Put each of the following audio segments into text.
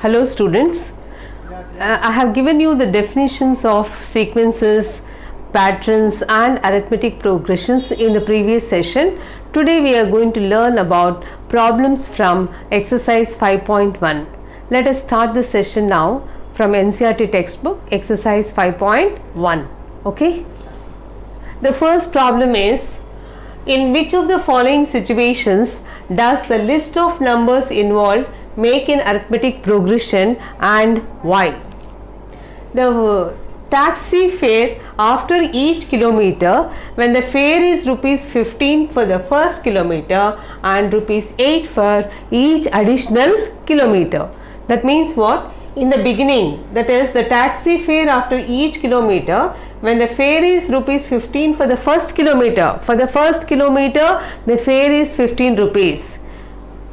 Hello students, I have given you the definitions of sequences, patterns and arithmetic progressions in the previous session. Today we are going to learn about problems from exercise 5.1. Let us start the session now from NCERT textbook exercise 5.1. Okay. The first problem is, in which of the following situations does the list of numbers involved make an arithmetic progression and why? The taxi fare after each kilometer, when the fare is rupees 15 for the first kilometer and rupees 8 for each additional kilometer. That means what? In the beginning, that is the taxi fare after each kilometer, when the fare is rupees 15 for the first kilometer. For the first kilometer, the fare is 15 rupees.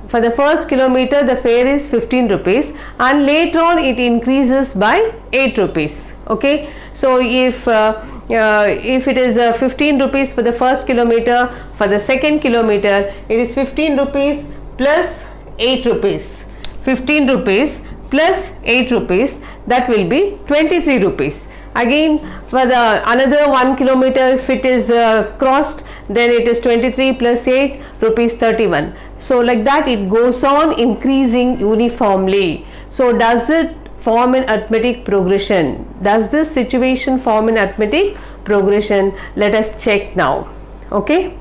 For the first kilometer, the fare is 15 rupees and later on it increases by 8 rupees. Okay. So, if it is 15 rupees for the first kilometer, for the second kilometer, it is 15 rupees plus 8 rupees. 15 rupees plus 8 rupees, that will be 23 rupees. Again, for the another 1 kilometer, if it is crossed, then it is 23 plus 8 rupees 31. So like that it goes on increasing uniformly. So does it form an arithmetic progression? Does this situation form an arithmetic progression? Let us check now. Okay.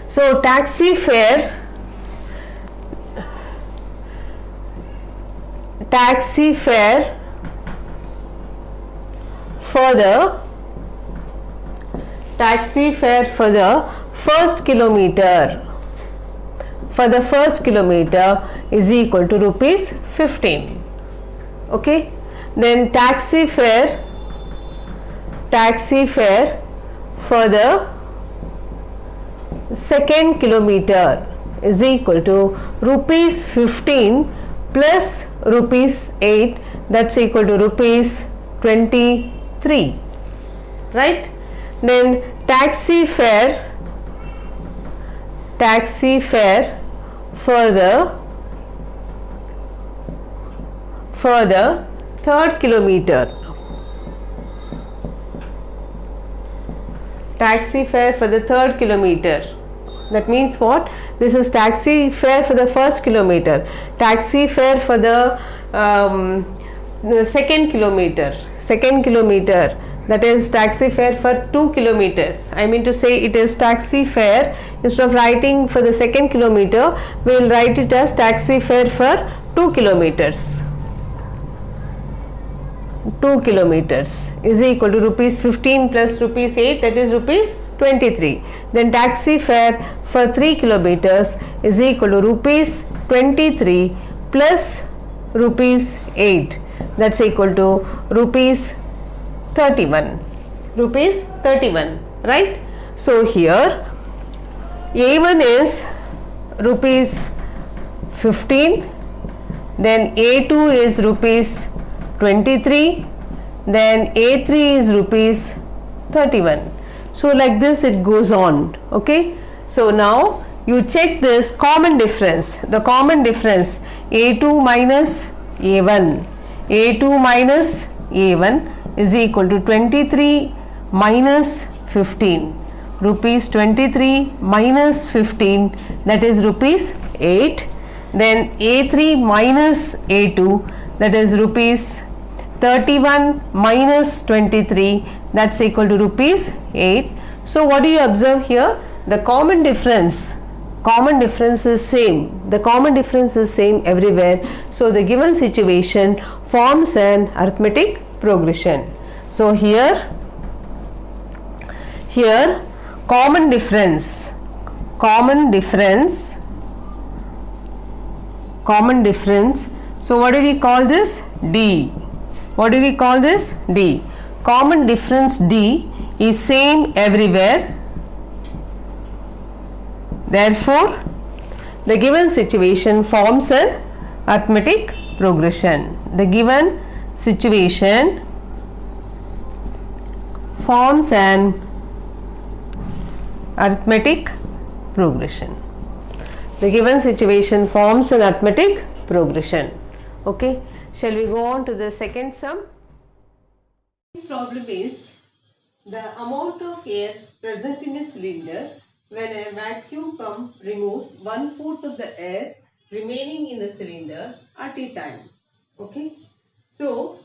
So taxi fare for the first kilometer is equal to rupees 15. Okay. Then taxi fare for the second kilometer is equal to rupees 15 plus rupees 8, that's equal to rupees 23, right? Then taxi fare for the third kilometer. Taxi fare for the third kilometer. That means what? This is taxi fare for the first kilometer. Taxi fare for the second kilometer. That is taxi fare for 2 kilometers. I mean to say it is taxi fare. Instead of writing for the second kilometer, we will write it as taxi fare for 2 kilometers. 2 kilometers is equal to rupees 15 plus rupees 8, that is rupees 23. Then taxi fare for 3 kilometers is equal to rupees 23 plus rupees 8, that's equal to rupees 31, right? So here A1 is rupees 15, then A2 is rupees 23, then A3 is rupees 31. So like this it goes on. Okay. So now you check this common difference. The common difference A2 minus A1 is equal to 23 minus 15. Rupees 23 minus 15, that is rupees 8. Then A3 minus A2, that is rupees 31 minus 23, that's equal to rupees 8. So what do you observe here? The common difference is same. The common difference is same everywhere. So the given situation forms an arithmetic progression. So here common difference. So what do we call this? D. D. Common difference D is same everywhere. Therefore, the given situation forms an arithmetic progression. The given situation forms an arithmetic progression. The given situation forms an arithmetic progression. Okay, shall we go on to the second sum? Problem is the amount of air present in a cylinder when a vacuum pump removes 1/4 of the air remaining in the cylinder at a time. Okay, so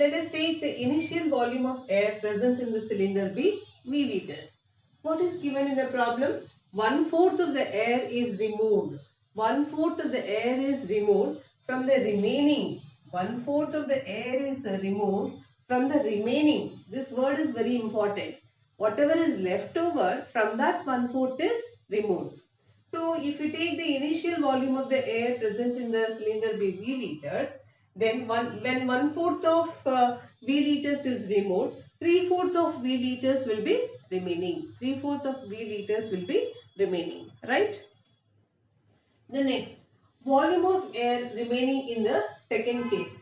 let us take the initial volume of air present in the cylinder be V liters. What is given in the problem? 1/4 of the air is removed. 1/4 of the air is removed from the remaining. 1/4 of the air is removed from the remaining. This word is very important. Whatever is left over from that 1/4 is removed. So if you take the initial volume of the air present in the cylinder be V liters, then when 1/4 of V liters is removed, 3/4 of V liters will be remaining. 3/4 of V liters will be remaining, right? The next, volume of air remaining in the second case.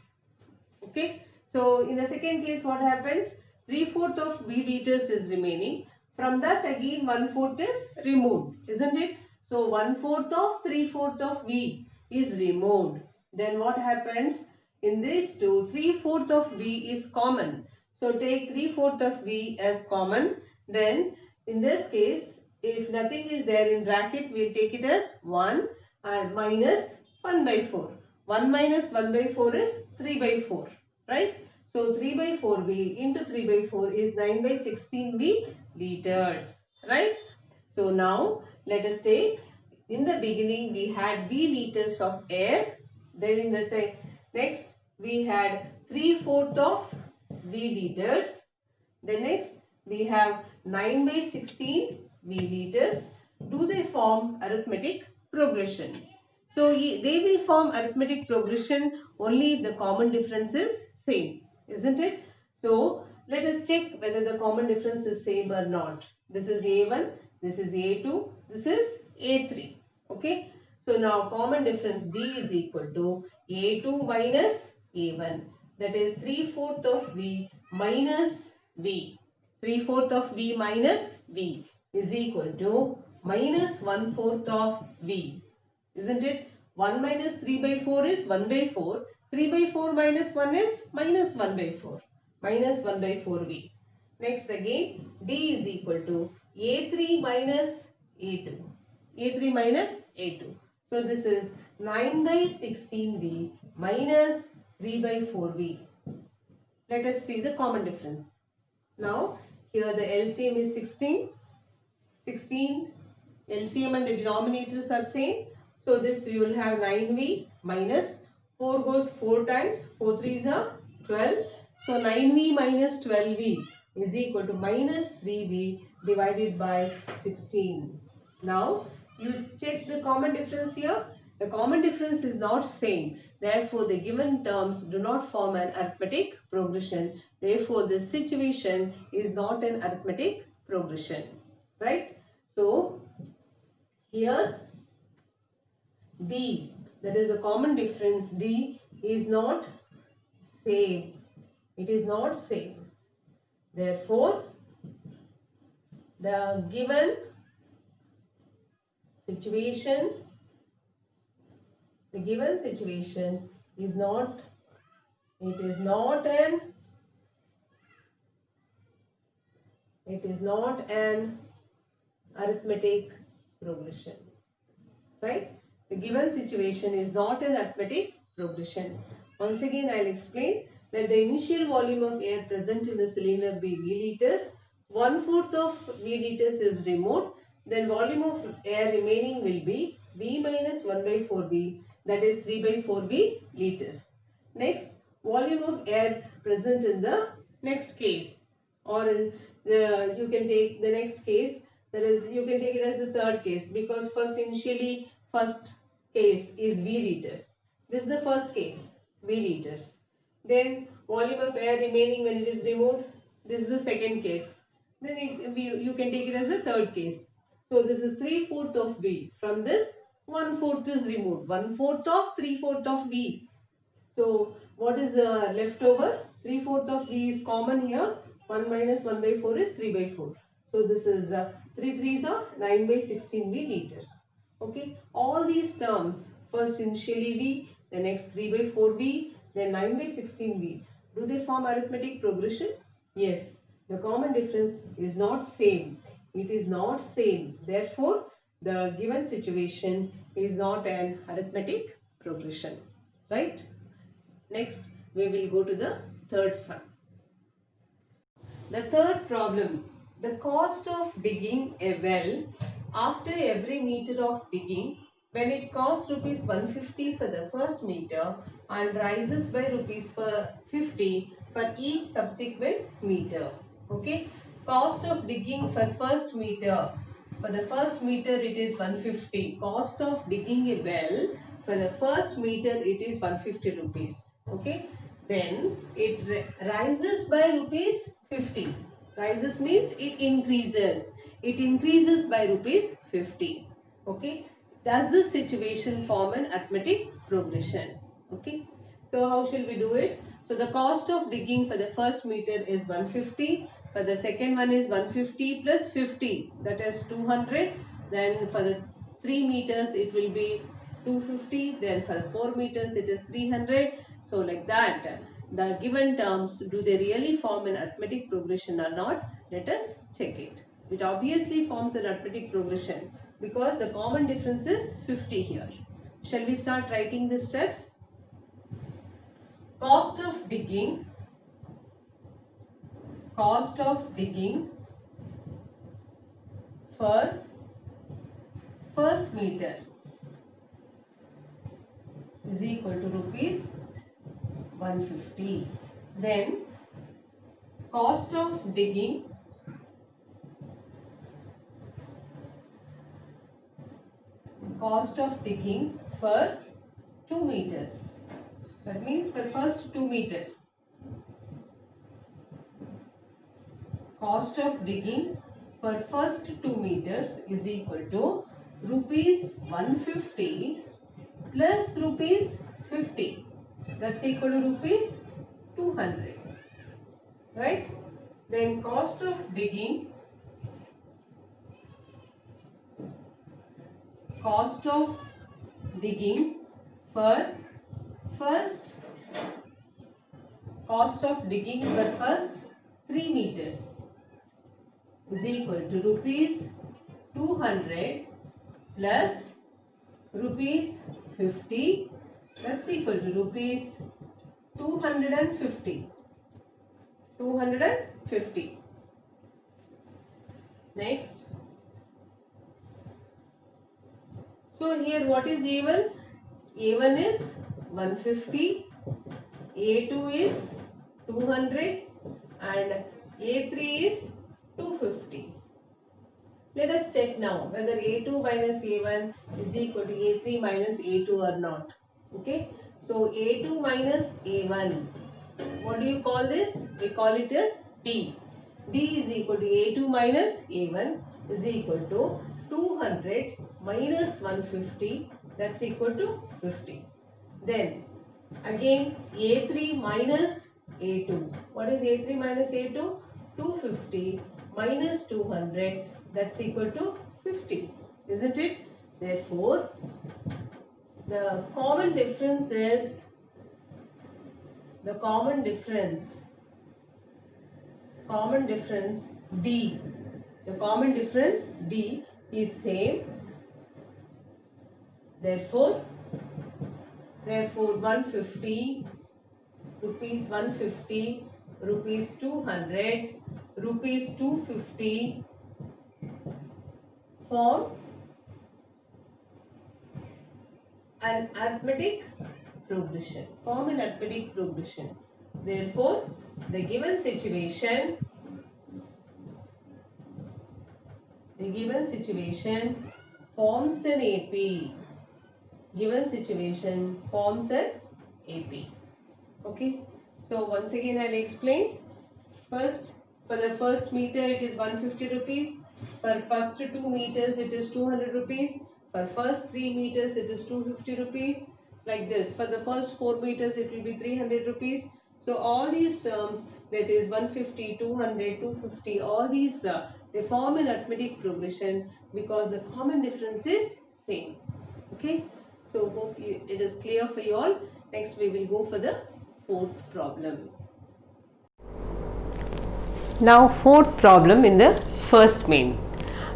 Okay, so in the second case what happens? 3/4 of V liters is remaining. From that again 1/4 is removed, isn't it? So 1/4 of 3/4 of V is removed. Then what happens? In these two, 3/4 of V is common. So take 3/4 of V as common. Then in this case, if nothing is there in bracket, we will take it as 1 and minus 1 by 4. 1 minus 1 by 4 is 3 by 4, right? So 3 by 4V into 3 by 4 is 9 by 16V liters, right? So now let us take, in the beginning we had V liters of air. Then in the next we had 3/4 of V liters. The next we have 9 by 16 V liters. Do they form arithmetic progression? So they will form arithmetic progression only if the common difference is same, isn't it? So let us check whether the common difference is same or not. This is A1, this is A2, this is A3. Okay. So now common difference D is equal to A2 minus A1. That is 3/4 of V minus V. 3/4 of V minus V is equal to minus 1/4 of V. Isn't it? 1 minus 3 by 4 is 1 by 4. 3 by 4 minus 1 is minus 1 by 4. Minus 1 by 4V. Next again, D is equal to A3 minus A2. A3 minus A2. So this is 9 by 16V minus 3 by 4V. Let us see the common difference. Now, here the LCM is 16. 16 LCM and the denominators are same. So this you will have 9V minus 4 goes 4 times. 4 3s are 12. So 9V minus 12V is equal to minus 3V divided by 16. Now you check the common difference here. The common difference is not same. Therefore the given terms do not form an arithmetic progression. Therefore this situation is not an arithmetic progression. Right? So here D, that is a common difference, D is not same. It is not same. Therefore, the given situation is not, it is not an arithmetic progression. Right? The given situation is not an arithmetic progression. Once again, I will explain that the initial volume of air present in the cylinder be V liters. 1/4 of V liters is removed. Then volume of air remaining will be V minus 1 by 4V, that is 3 by 4V liters. Next, volume of air present in the next case, or you can take the next case, that is you can take it as the third case, because first case is V liters. This is the first case, V liters. Then volume of air remaining when it is removed, this is the second case. Then you can take it as the third case. So this is 3/4 of V. From this 1/4 is removed. 1/4 of 3/4 of V. So what is left over? 3/4 of V is common here. 1 minus 1 by 4 is 3 by 4. So this is 3 3s are 9 by 16 V liters. Okay. All these terms, first initially V, then x 3 by 4b, then 9 by 16b. Do they form arithmetic progression? Yes. The common difference is not same. It is not same. Therefore, the given situation is not an arithmetic progression. Right? Next, we will go to the third sum. The third problem. The cost of digging a well after every meter of digging, when it costs rupees 150 for the first meter and rises by rupees 50 for each subsequent meter. Okay. Cost of digging for first meter. For the first meter it is 150. Cost of digging a well for the first meter it is 150 rupees. Okay. Then it rises by rupees 50. Rises means it increases. It increases by rupees 50. Okay. Does this situation form an arithmetic progression? Okay. So how shall we do it? So the cost of digging for the first meter is 150. For the second one is 150 plus 50, that is 200. Then for the 3 meters it will be 250. Then for 4 meters it is 300. So like that, the given terms, do they really form an arithmetic progression or not? Let us check it. It obviously forms an arithmetic progression because the common difference is 50 here. Shall we start writing the steps? Cost of digging for first meter is equal to rupees 150. Then cost of digging for 2 meters. That means for first 2 meters. Cost of digging for first 2 meters is equal to rupees 150 plus rupees 50. That's equal to rupees 200. Right? Then cost of digging for first 3 meters is equal to rupees 200 plus rupees 50, that's equal to rupees 250. Next. So here what is A1? A1 is 150, A2 is 200 and A3 is 250. Let us check now whether A2 minus A1 is equal to A3 minus A2 or not. Okay. So A2 minus A1, what do you call this? We call it as D. D is equal to A2 minus A1 is equal to 200 minus 150, that's equal to 50. Then again A3 minus A2. What is A3 minus A2? 250 minus 200, that's equal to 50. Isn't it? Therefore, the common difference is D. The common difference D is same. Therefore 150, rupees 150, rupees 200, rupees 250 form an arithmetic progression. Therefore, the given situation forms an AP. Okay. So once again I'll explain. First, for the first meter it is 150 rupees. For first 2 meters it is 200 rupees. For first 3 meters it is 250 rupees. Like this. For the first 4 meters it will be 300 rupees. So all these terms, that is 150, 200, 250, all these they form an arithmetic progression because the common difference is same. Okay. So hope it is clear for you all. Next we will go for the fourth problem. Now fourth problem in the first main.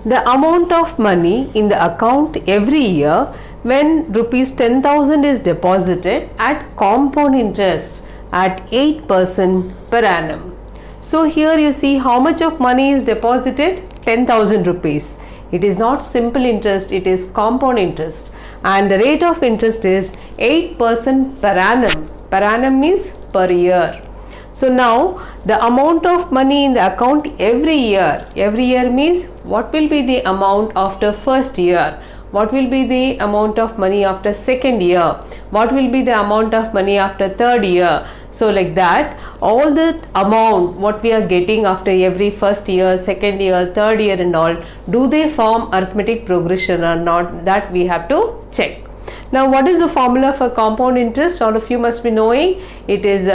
The amount of money in the account every year when rupees 10,000 is deposited at compound interest at 8% per annum. So here you see how much of money is deposited, 10,000 rupees. It is not simple interest, it is compound interest, and the rate of interest is 8% per annum. Per annum means per year. So now the amount of money in the account every year means what will be the amount after first year, what will be the amount of money after second year, what will be the amount of money after third year. So like that, all the amount what we are getting after every first year, second year, third year and all, do they form arithmetic progression or not, that we have to check. Now what is the formula for compound interest? All of you must be knowing. It is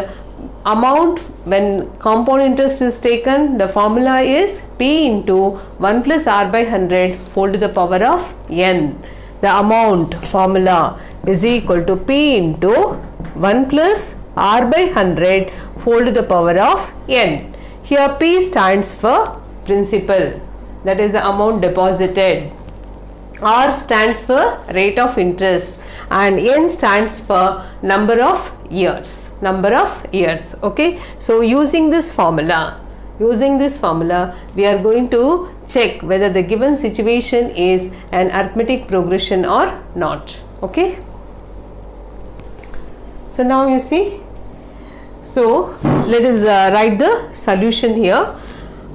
amount when compound interest is taken, the formula is P into 1 plus R by 100 whole to the power of N. The amount formula is equal to P into 1 plus R by 100 whole to the power of N. Here P stands for principal, that is the amount deposited. R stands for rate of interest and N stands for number of years. Okay, so using this formula we are going to check whether the given situation is an arithmetic progression or not. Okay, so now you see, so let us write the solution here.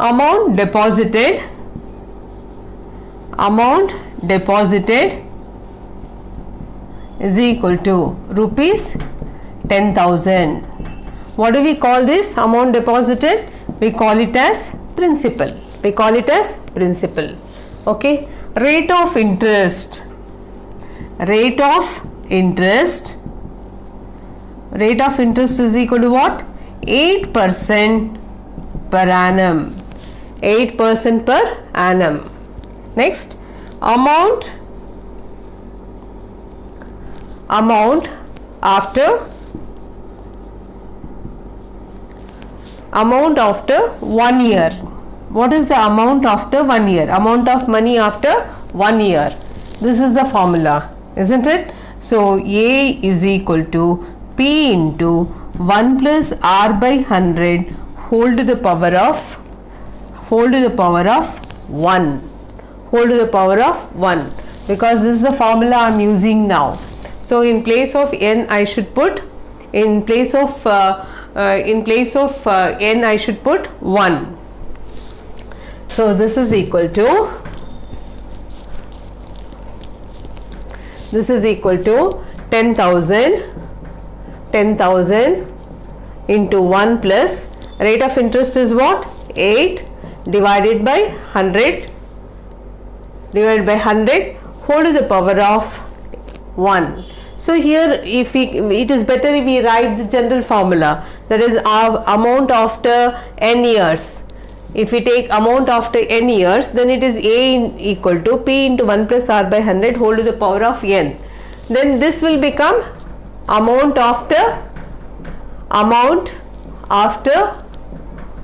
Amount deposited is equal to rupees 10,000. What do we call this amount deposited? We call it as principal. Okay. Rate of interest is equal to what? 8% per annum. 8% per annum. Next, amount after 1 year. What is the amount after 1 year? Amount of money after 1 year. This is the formula, isn't it? So A is equal to P into 1 plus R by 100 whole to the power of 1. Because this is the formula I am using now. So in place of N I should put N I should put 1. So this is equal to 10,000 into 1 plus rate of interest is what? 8 divided by 100 whole to the power of 1. So here it is better if we write the general formula, that is our amount after n years. If we take amount after n years, then it is A equal to P into 1 plus R by 100 whole to the power of n. Then this will become amount after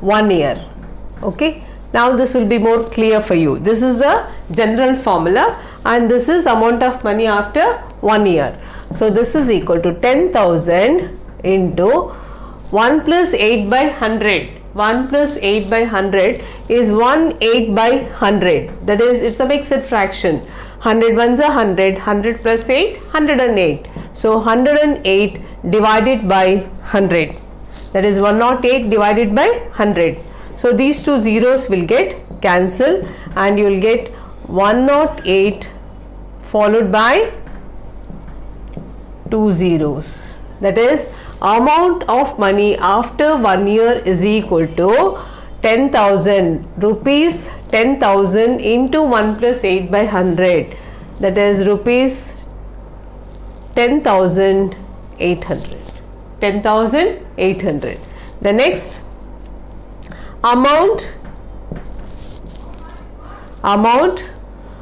1 year. Okay. Now this will be more clear for you. This is the general formula and this is amount of money after 1 year. So this is equal to 10,000 into 1 plus 8 by 100. 1 plus 8 by 100 is 1/8 by 100. That is, it's a mixed fraction. 100 ones are 100. 100 plus 8, 108. So 108 divided by 100. That is 108 divided by 100. So these two zeros will get cancelled and you will get 108 followed by 2 zeros. That is, amount of money after 1 year is equal to 10,000 rupees. 10,000 into 1 plus 8 by 100. That is rupees 10,800. 10,800. The next amount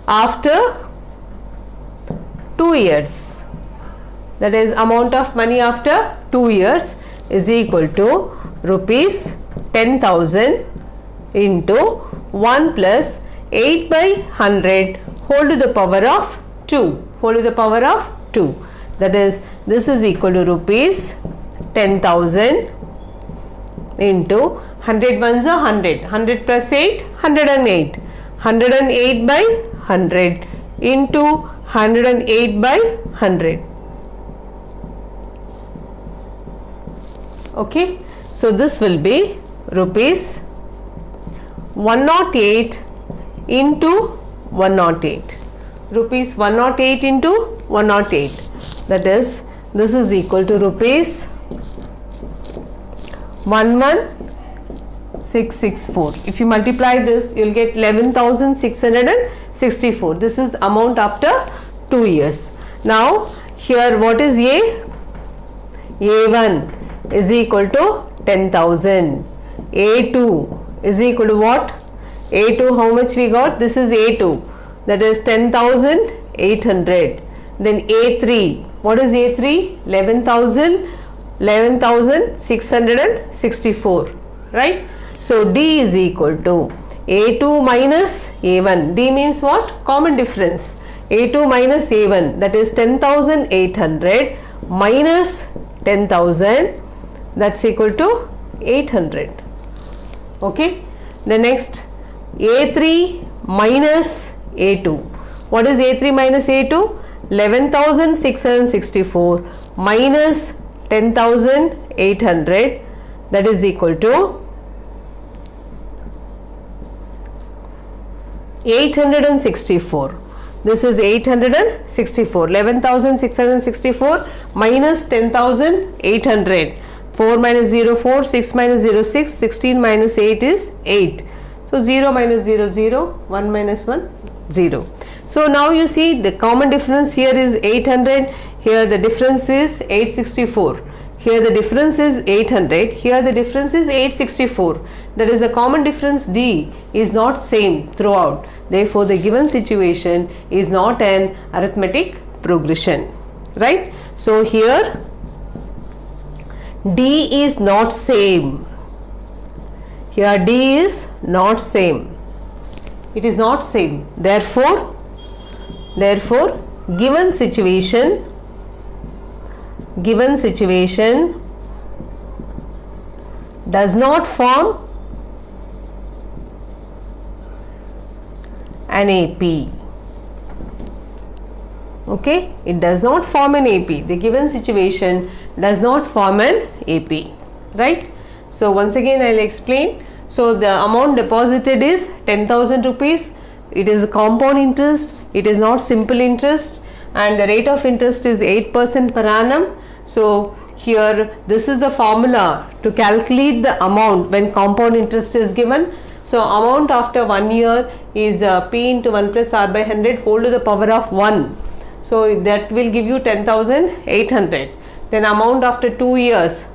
after 2 years. that is amount of money after 2 years, is equal to rupees 10,000 into 1 plus 8 by 100 whole to the power of 2, whole to the power of 2. That is, this is equal to rupees 10,000 into 100 ones are 100, 100 plus 8, 108, 108 by 100 into 108 by 100. Okay, so this will be rupees 108 into 108, rupees 108 into 108, that is, this is equal to rupees 11,664. If you multiply this, you will get 11,664. This is the amount after 2 years. Now here what is A? A1 is equal to 10,000. A2 is equal to what? A2, how much we got? This is A2, that is 10,800. Then A3, what is A3? 11,664, right? So D is equal to A2 minus A1. D means what? Common difference. A2 minus A1, that is 10,800 minus 10,000, that's equal to 800. Okay, the next A3 minus A2. What is A3 minus A2? 11,664 minus 10,800, that is equal to 864. This is 864. 11,664 minus 10,800. 4 minus 0, 4, 6 minus 0, 6, 16 minus 8 is 8. So 0 minus 0, 0, 1 minus 1, 0. So now you see the common difference here is 800, here the difference is 864. Here the difference is 800, here the difference is 864. That is, the common difference D is not same throughout. Therefore, the given situation is not an arithmetic progression, right? So here D is not same. Here D is not same. It is not same. Therefore, given situation does not form an AP. Okay, it does not form an AP. The given situation does not form an AP, right? So once again I will explain. So the amount deposited is 10,000 rupees. It is compound interest. It is not simple interest, and the rate of interest is 8% per annum. So here this is the formula to calculate the amount when compound interest is given. So amount after 1 year is P into 1 plus R by 100 whole to the power of 1. So that will give you 10,800. Then amount after 2 years,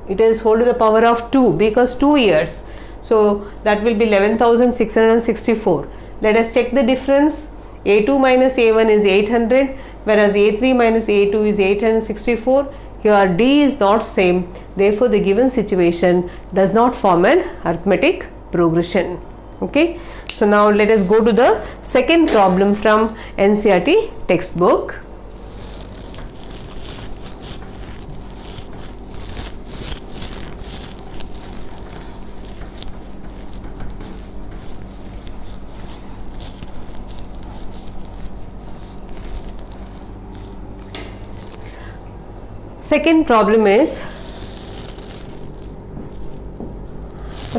it is whole to the power of 2 because 2 years. So that will be 11,664. Let us check the difference. A2 minus A1 is 800, whereas A3 minus A2 is 864. Here D is not same. Therefore, the given situation does not form an arithmetic progression. Okay. So now let us go to the second problem from NCERT textbook. Second problem is,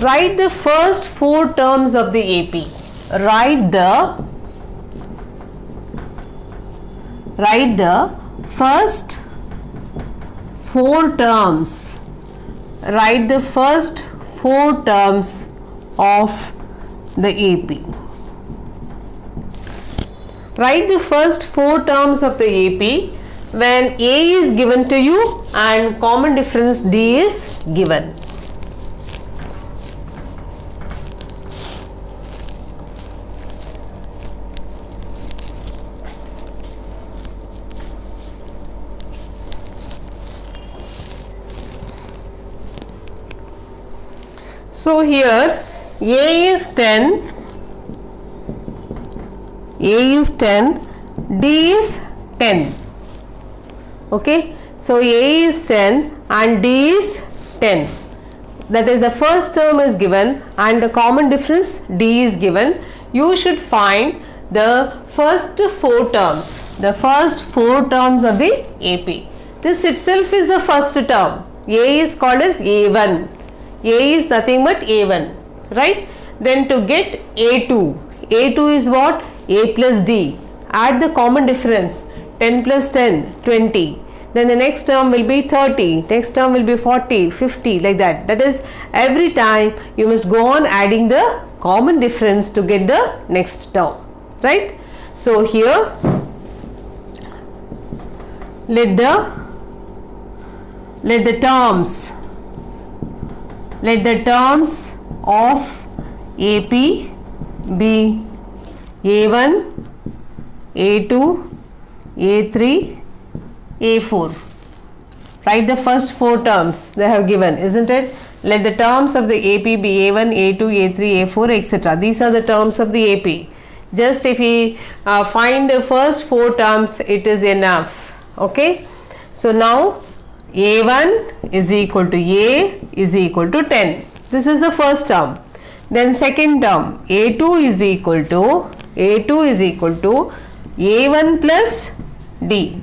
write the first 4 terms of the AP. Write the first 4 terms. Write the first 4 terms of the AP. Write the first 4 terms of the AP when A is given to you and common difference D is given. So here A is 10, A is 10, D is 10. Okay, so A is 10 and D is 10. That is, the first term is given and the common difference D is given. You should find the first four terms, the first four terms of the AP. This itself is the first term. A is called as A1. A is nothing but A1, right? Then to get A2, A2 is what? A plus D. Add the common difference, 10 plus 10, 20. Then the next term will be 30, next term will be 40, 50, like that. That is, every time you must go on adding the common difference to get the next term, right? So here, let the terms of AP be A1, A2, A3, A4. Write the first four terms they have given, isn't it? Let the terms of the AP be A1, A2, A3, A4, etc. These are the terms of the AP. Just if we find the first four terms, it is enough. Okay. So now A1 is equal to A is equal to 10. This is the first term. Then second term, A2 is equal to A1 plus D,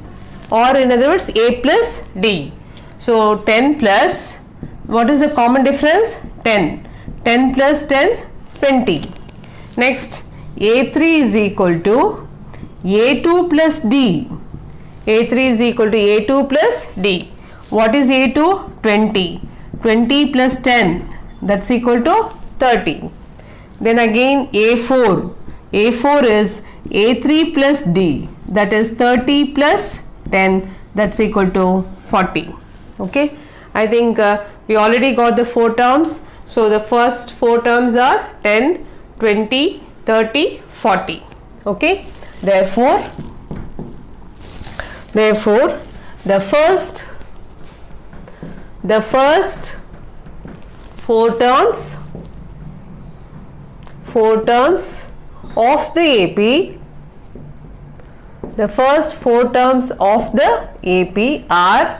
or in other words A plus D. So 10 plus, what is the common difference? 10. 10 plus 10, 20. Next, A3 is equal to A2 plus D. A3 is equal to A2 plus D. What is A2? 20. 20 plus 10, that's equal to 30. Then again A4. A4 is A3 plus D, that is 30 plus 10, that's equal to 40. Okay, I think we already got the four terms. So the first four terms are 10, 20, 30, 40. Okay, therefore the first four terms of the AP, the first four terms of the AP are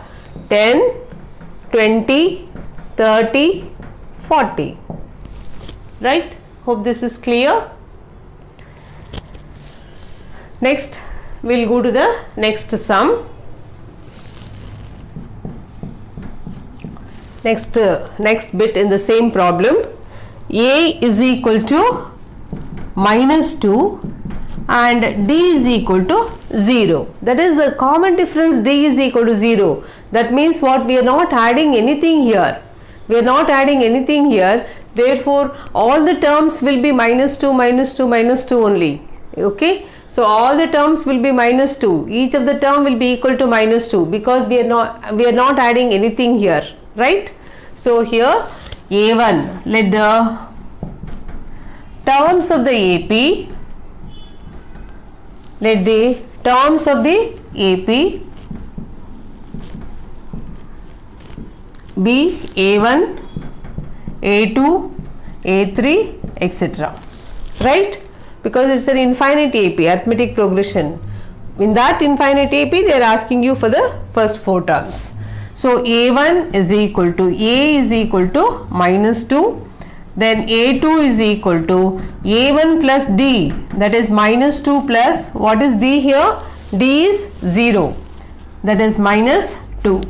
10, 20, 30, 40. Right? Hope this is clear. Next, we'll go to the next sum. Next bit in the same problem. A is equal to minus 2 and D is equal to 0. That is the common difference, D is equal to 0. That means what? We are not adding anything here. Therefore, all the terms will be minus 2, minus 2, minus 2 only. Okay. So, all the terms will be minus 2. Each of the term will be equal to minus 2 because we are not adding anything here. Right. So, here A1, let the terms of the AP be A1, A2, A3, etc. Right? Because it's an infinite AP, arithmetic progression. In that infinite AP, they are asking you for the first four terms. So A1 is equal to A is equal to minus 2. Then A2 is equal to A1 plus D, that is minus 2 plus, what is D here? D is 0, that is minus 2.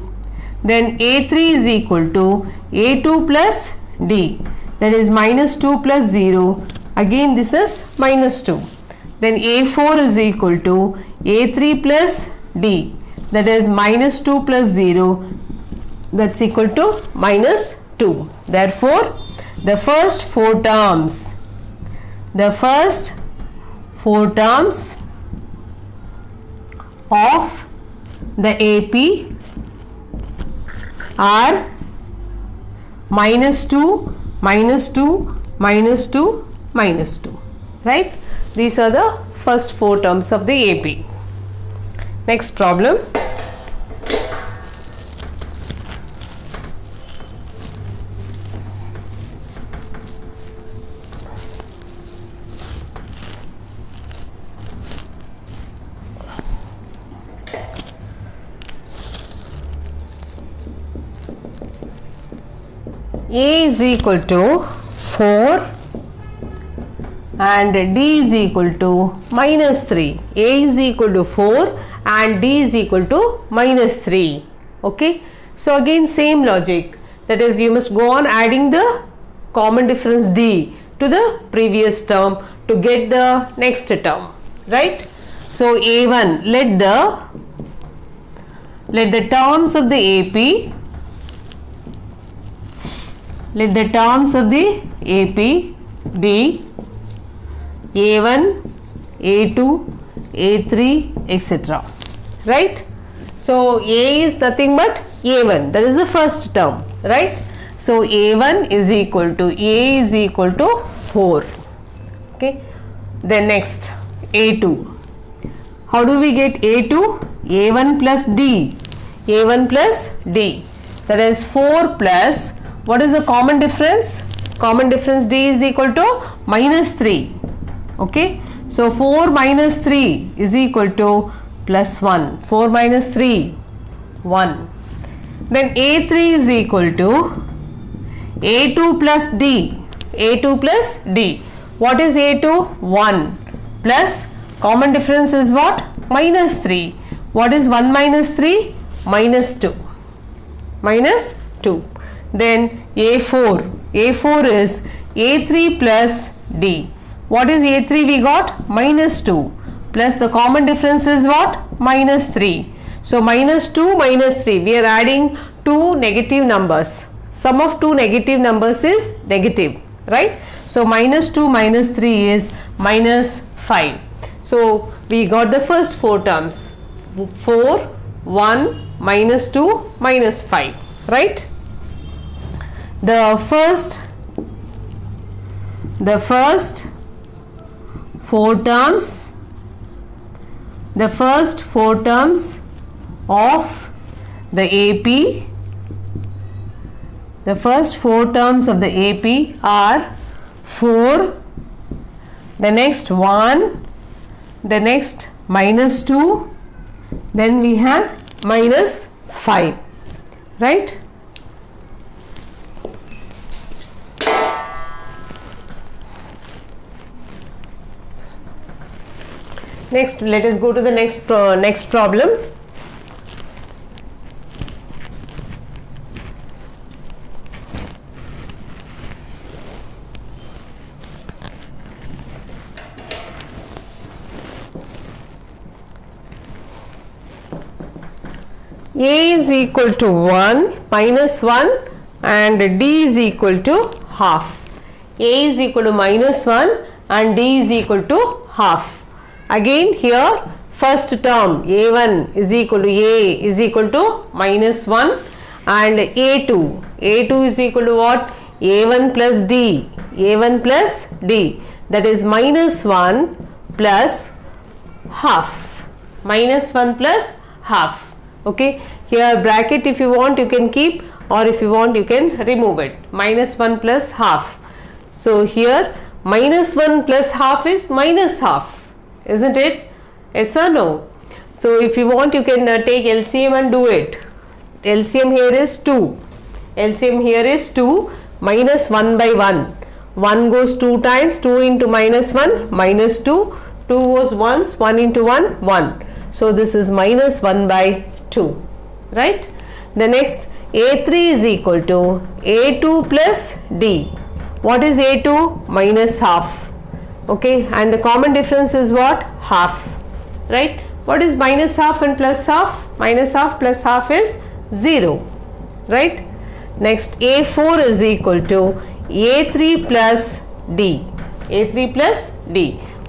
Then A3 is equal to A2 plus D, that is minus 2 plus 0, again this is minus 2. Then A4 is equal to A3 plus D, that is minus 2 plus 0, that's equal to minus 2. Therefore, the first four terms of the AP are minus 2, minus 2, minus 2, minus 2. Right? These are the first four terms of the AP. Next problem. A is equal to 4 and D is equal to minus 3. A is equal to 4 and D is equal to minus 3. Okay. So again same logic, that is you must go on adding the common difference D to the previous term to get the next term, right? So A1, let the terms of the AP, be A1, A2, A3, etc. Right? So A is nothing but A1, that is the first term, right? So A1 is equal to A is equal to 4. Okay. Then next A2. How do we get A2? A1 plus D. A1 plus D. That is 4 plus, what is the common difference? Common difference D is equal to minus 3. Okay. So 4 minus 3 is equal to plus 1. 4 minus 3, 1. Then A3 is equal to A2 plus D. A2 plus D. What is A2? 1 plus common difference is what? Minus 3. What is 1 minus 3? Minus 2. Minus 2. Then A4. A4 is A3 plus D. What is A3 we got? Minus 2 plus the common difference is what? Minus 3. So minus 2 minus 3, we are adding two negative numbers. Sum of two negative numbers is negative, right? So minus 2 minus 3 is minus 5. So we got the first four terms, 4, 1, minus 2, minus 5, right? The first four terms of the AP, are 4, the next 1, the next minus 2, then we have minus 5, right? Next, let us go to the next problem. A is equal to 1 minus 1 and D is equal to half. A is equal to minus 1 and D is equal to half. Again here first term A1 is equal to A is equal to minus 1 and A2 is equal to what? A1 plus D, that is minus 1 plus half, okay. Here bracket, if you want you can keep, or if you want you can remove it, minus 1 plus half. So here minus 1 plus half is minus half, isn't it? Yes or no? So if you want you can take LCM and do it. LCM here is 2. Minus 1 by 1. 1 goes 2 times, 2 into minus 1, minus 2. 2 goes once, 1 into 1, 1. So this is minus 1 by 2, right? The next A3 is equal to A2 plus D. What is A2? Minus half, okay, and the common difference is what? Half, right? What is minus half and plus half? Minus half plus half is 0, right? Next A4 is equal to A3 plus D.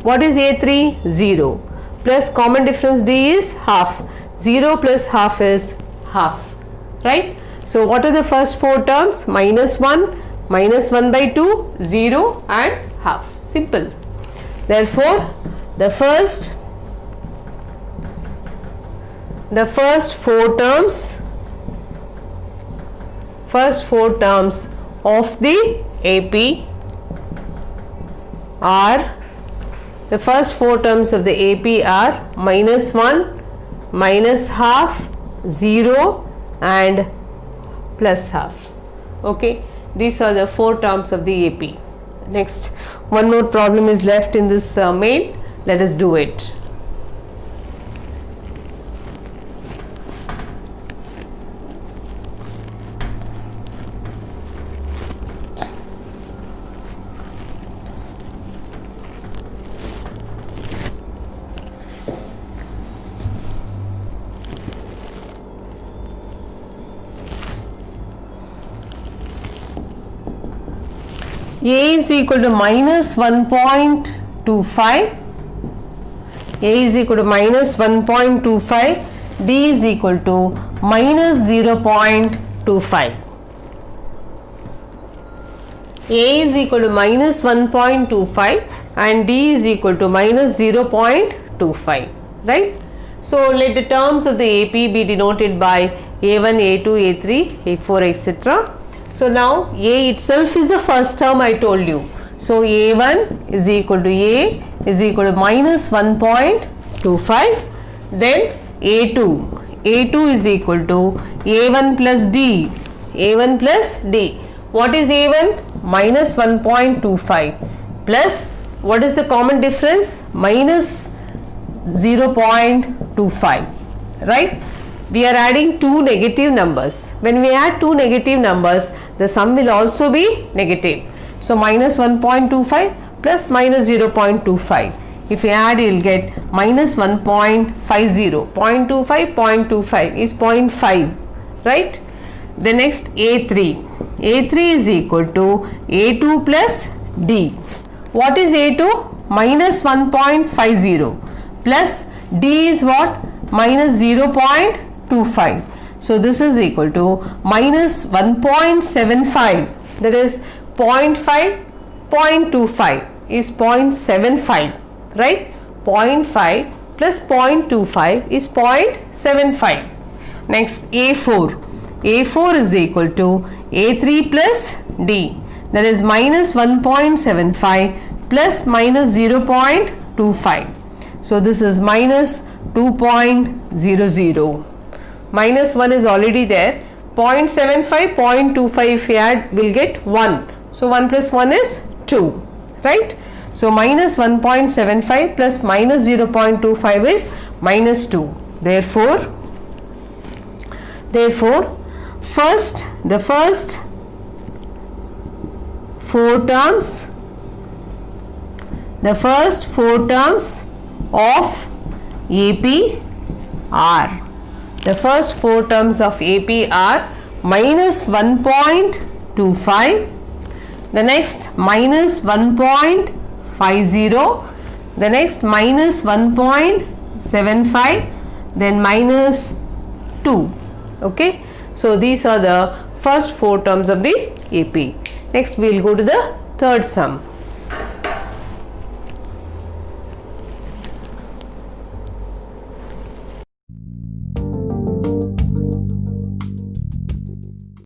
What is A3? 0 plus common difference D is half. 0 plus half is half, right? So what are the first four terms? Minus 1, minus 1 by 2, 0 and half. Simple. Therefore the first four terms of the AP are, minus 1, minus half, 0 and plus half, okay. These are the 4 terms of the AP. Next, one more problem is left in this main. Let us do it. A is equal to minus 1.25, A is equal to minus 1.25, D is equal to minus 0.25. A is equal to minus 1.25 and D is equal to minus 0.25, right? So let the terms of the AP be denoted by A1, A2, A3, A4, etc. So now A itself is the first term I told you. So A1 is equal to A is equal to minus 1.25. Then A2 is equal to A1 plus D, A1 plus D. What is A1? Minus 1.25 plus what is the common difference? Minus 0.25, right? We are adding two negative numbers. When we add two negative numbers, the sum will also be negative. So minus 1.25 plus minus 0.25. If you add, you will get minus 1.50. 0.25, 0.25 is 0.5, right? The next A3. A3 is equal to A2 plus D. What is A2? Minus 1.50 plus D is what? Minus 0.25. So this is equal to minus 1.75, that is 0.5, 0.25 is 0.75, right? 0.5 plus 0.25 is 0.75. Next A4. A4 is equal to A3 plus D, that is minus 1.75 plus minus 0.25. So this is minus 2.00. Minus 1 is already there. 0.75, 0.25 if we add, will get 1. So 1 plus 1 is 2, right? So minus 1.75 plus minus 0.25 is minus 2. Therefore, the first 4 terms of AP are, the first 4 terms of AP are minus 1.25, the next minus 1.50, the next minus 1.75, then minus 2. Okay, so these are the first 4 terms of the AP. Next we will go to the third sum.